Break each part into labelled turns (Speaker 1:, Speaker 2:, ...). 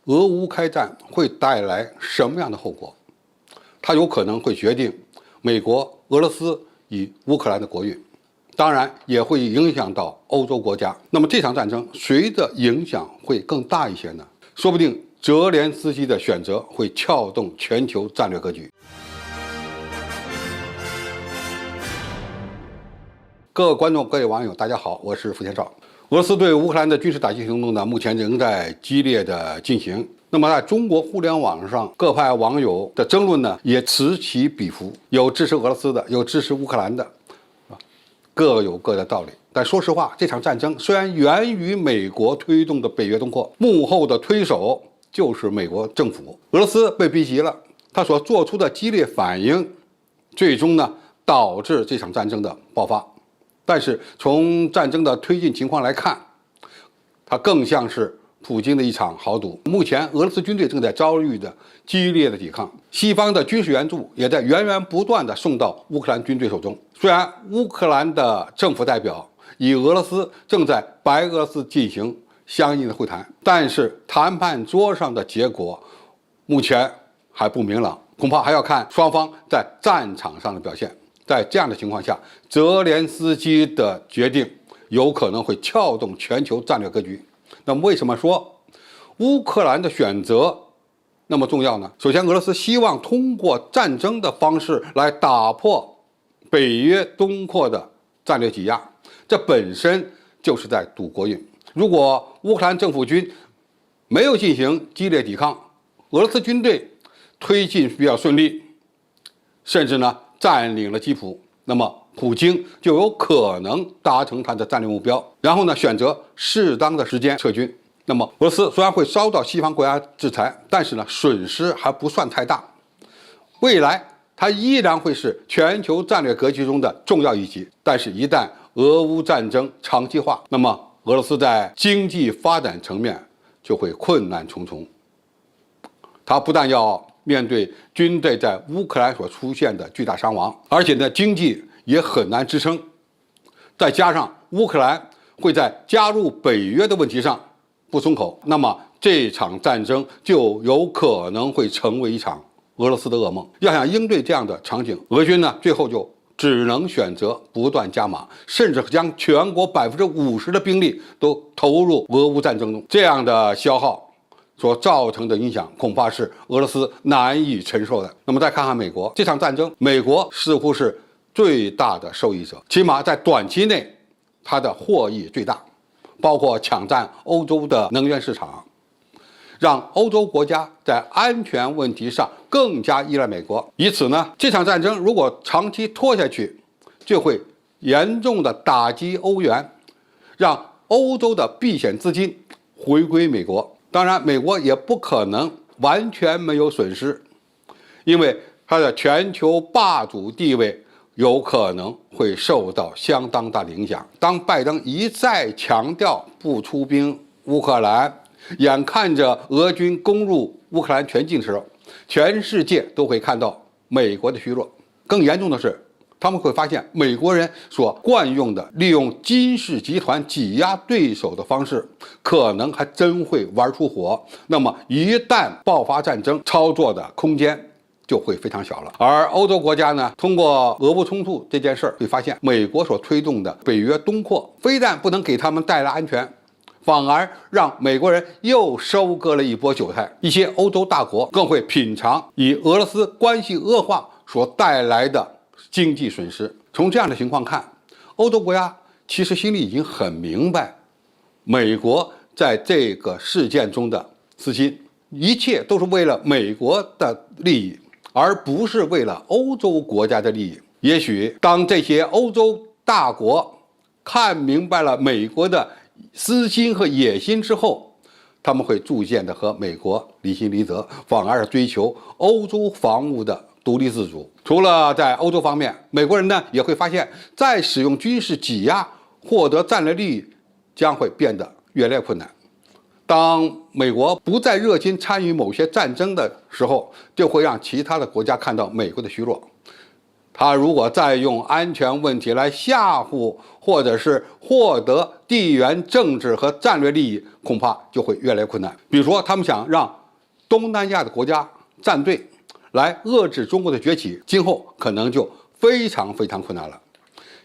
Speaker 1: 俄乌开战会带来什么样的后果？它有可能会决定美国、俄罗斯与乌克兰的国运，当然也会影响到欧洲国家。那么这场战争谁的影响会更大一些呢？说不定泽连斯基的选择会撬动全球战略格局。各位观众、各位网友，大家好，我是付天少。俄罗斯对乌克兰的军事打击行动呢，目前仍在激烈的进行。那么在中国互联网上，各派网友的争论呢，也此起彼伏，有支持俄罗斯的，有支持乌克兰的，各有各的道理。但说实话，这场战争虽然源于美国推动的北约东扩，幕后的推手就是美国政府。俄罗斯被逼急了，他所做出的激烈反应，最终呢导致这场战争的爆发。但是从战争的推进情况来看，它更像是普京的一场豪赌。目前俄罗斯军队正在遭遇的激烈的抵抗，西方的军事援助也在源源不断地送到乌克兰军队手中。虽然乌克兰的政府代表与俄罗斯正在白俄罗斯进行相应的会谈，但是谈判桌上的结果目前还不明朗，恐怕还要看双方在战场上的表现。在这样的情况下，泽连斯基的决定有可能会撬动全球战略格局。那么为什么说乌克兰的选择那么重要呢？首先，俄罗斯希望通过战争的方式来打破北约东扩的战略挤压，这本身就是在赌国运。如果乌克兰政府军没有进行激烈抵抗，俄罗斯军队推进比较顺利，甚至呢占领了基辅，那么普京就有可能达成他的战略目标，然后呢选择适当的时间撤军。那么俄罗斯虽然会遭到西方国家制裁，但是呢损失还不算太大，未来它依然会是全球战略格局中的重要一级。但是一旦俄乌战争长期化，那么俄罗斯在经济发展层面就会困难重重。它不但要面对军队在乌克兰所出现的巨大伤亡，而且呢经济也很难支撑。再加上乌克兰会在加入北约的问题上不松口，那么这场战争就有可能会成为一场俄罗斯的噩梦。要想应对这样的场景，俄军呢最后就只能选择不断加码，甚至将全国50%的兵力都投入俄乌战争中。这样的消耗所造成的影响，恐怕是俄罗斯难以承受的。那么再看看美国，这场战争，美国似乎是最大的受益者，起码在短期内，它的获益最大，包括抢占欧洲的能源市场，让欧洲国家在安全问题上更加依赖美国。以此呢，这场战争如果长期拖下去，就会严重的打击欧元，让欧洲的避险资金回归美国。当然，美国也不可能完全没有损失，因为它的全球霸主地位有可能会受到相当大的影响。当拜登一再强调不出兵乌克兰，眼看着俄军攻入乌克兰全境时，全世界都会看到美国的虚弱。更严重的是，他们会发现美国人所惯用的利用军事集团挤压对手的方式，可能还真会玩出火。那么一旦爆发战争，操作的空间就会非常小了。而欧洲国家呢，通过俄乌冲突这件事儿，会发现美国所推动的北约东扩，非但不能给他们带来安全，反而让美国人又收割了一波韭菜。一些欧洲大国更会品尝与俄罗斯关系恶化所带来的经济损失。从这样的情况看，欧洲国家其实心里已经很明白，美国在这个事件中的私心，一切都是为了美国的利益，而不是为了欧洲国家的利益。也许当这些欧洲大国看明白了美国的私心和野心之后，他们会逐渐的和美国离心离德，反而追求欧洲防务的独立自主。除了在欧洲方面，美国人呢也会发现，再使用军事挤压获得战略利益将会变得越来越困难。当美国不再热心参与某些战争的时候，就会让其他的国家看到美国的虚弱，他如果再用安全问题来吓唬，或者是获得地缘政治和战略利益，恐怕就会越来越困难。比如说，他们想让东南亚的国家站队来遏制中国的崛起，今后可能就非常困难了。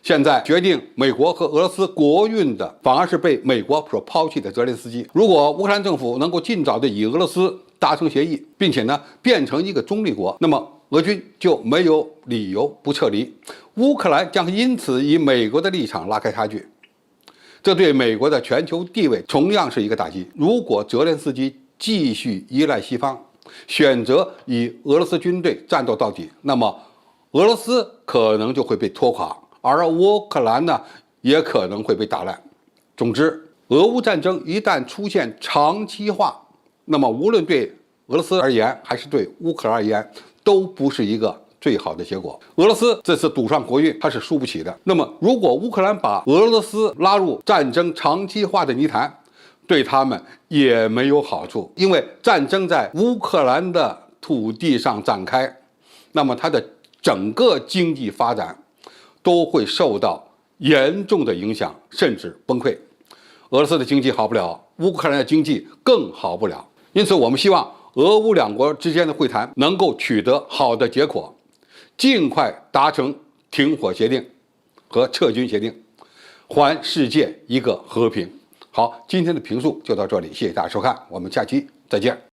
Speaker 1: 现在决定美国和俄罗斯国运的，反而是被美国所抛弃的泽连斯基。如果乌克兰政府能够尽早的与俄罗斯达成协议，并且变成一个中立国，那么俄军就没有理由不撤离，乌克兰将因此与美国的立场拉开差距，这对美国的全球地位同样是一个打击。如果泽连斯基继续依赖西方，选择与俄罗斯军队战斗到底，那么俄罗斯可能就会被拖垮，而乌克兰也可能会被打烂。总之，俄乌战争一旦出现长期化，那么无论对俄罗斯而言还是对乌克兰而言，都不是一个最好的结果。俄罗斯这次赌上国运，它是输不起的。那么，如果乌克兰把俄罗斯拉入战争长期化的泥潭，对他们也没有好处，因为战争在乌克兰的土地上展开，那么它的整个经济发展都会受到严重的影响，甚至崩溃。俄罗斯的经济好不了，乌克兰的经济更好不了。因此，我们希望俄乌两国之间的会谈能够取得好的结果，尽快达成停火协定和撤军协定，还世界一个和平。好，今天的评述就到这里，谢谢大家收看，我们下期再见。